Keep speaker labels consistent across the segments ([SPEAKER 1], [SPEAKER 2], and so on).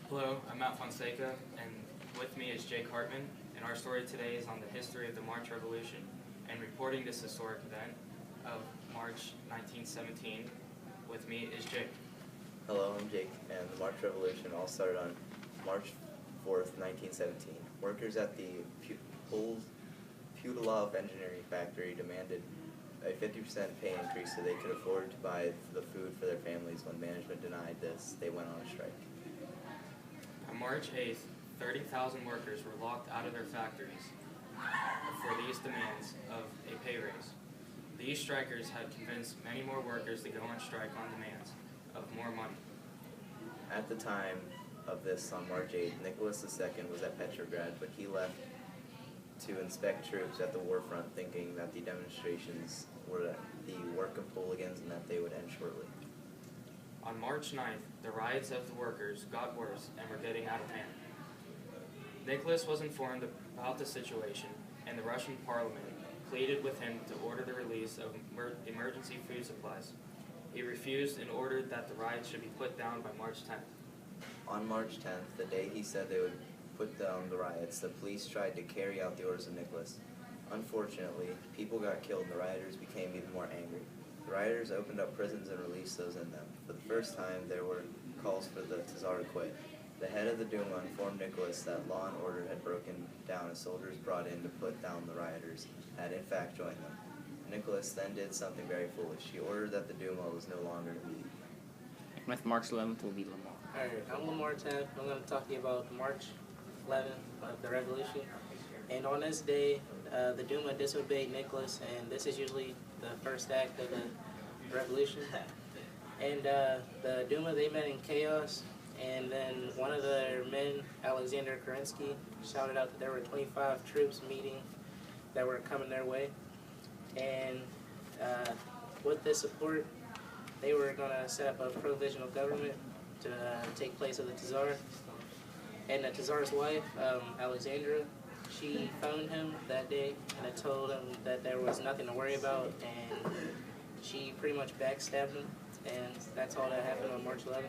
[SPEAKER 1] Hello, I'm Matt Fonseca, and with me is Jake Hartman, and our story today is on the history of the March Revolution, and reporting this historic event of March 1917. With me is Jake.
[SPEAKER 2] Hello, I'm Jake, and the March Revolution all started on March 4th, 1917. Workers at the Putilov Engineering Factory demanded a 50% pay increase so they could afford to buy the food for their families. When management denied this, they went on a strike.
[SPEAKER 1] On March 8th, 30,000 workers were locked out of their factories for these demands of a pay raise. These strikers had convinced many more workers to go on strike on demands of more money.
[SPEAKER 2] At the time of this, on March 8th, Nicholas II was at Petrograd, but he left to inspect troops at the war front, thinking that the demonstrations were the work of hooligans and that they would end shortly.
[SPEAKER 1] On March 9th, the riots of the workers got worse and were getting out of hand. Nicholas was informed about the situation, and the Russian parliament pleaded with him to order the release of emergency food supplies. He refused and ordered that the riots should be put down by March 10th.
[SPEAKER 2] On March 10th, the day he said they would put down the riots, the police tried to carry out the orders of Nicholas. Unfortunately, people got killed and the rioters became even more angry. The rioters opened up prisons and released those in them. For the first time, there were calls for the Tsar to quit. The head of the Duma informed Nicholas that law and order had broken down as soldiers brought in to put down the rioters had in fact joined them. Nicholas then did something very foolish. He ordered that the Duma was no longer to meet.
[SPEAKER 3] With March 11th will be Lamar.
[SPEAKER 4] Alright, I'm Lamar Tapp. I'm going to talk to you about March 11th of the Revolution. And on this day, the Duma disobeyed Nicholas, and this is usually the first act of the revolution. And the Duma, they met in chaos, and then one of their men, Alexander Kerensky, shouted out that there were 25 troops meeting that were coming their way. And with this support, they were going to set up a provisional government to take place of the Tsar. And the Tsar's wife, Alexandra, she phoned him that day and told him that there was nothing to worry about, and she pretty much backstabbed him, and that's all that happened on March 11th.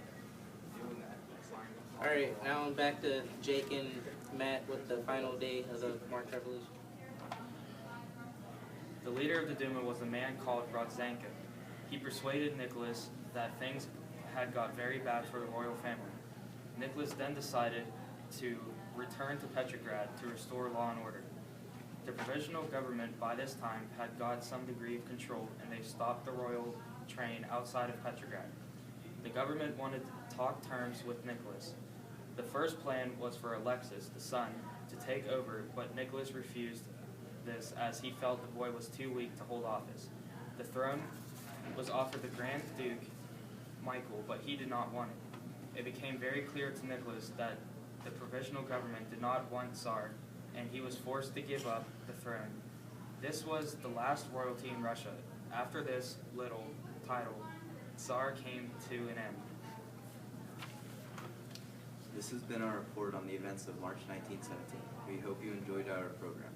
[SPEAKER 4] Alright, now I'm back to Jake and Matt with the final day of the March Revolution.
[SPEAKER 1] The leader of the Duma was a man called Rodzanko. He persuaded Nicholas that things had got very bad for the royal family. Nicholas then decided to return to Petrograd to restore law and order. The provisional government by this time had got some degree of control, and they stopped the royal train outside of Petrograd. The government wanted to talk terms with Nicholas. The first plan was for Alexis, the son, to take over, but Nicholas refused this as he felt the boy was too weak to hold office. The throne was offered the Grand Duke Michael, but he did not want it. It became very clear to Nicholas that the provisional government did not want Tsar, and he was forced to give up the throne. This was the last royalty in Russia. After this little title, Tsar came to an end.
[SPEAKER 2] This has been our report on the events of March 1917. We hope you enjoyed our program.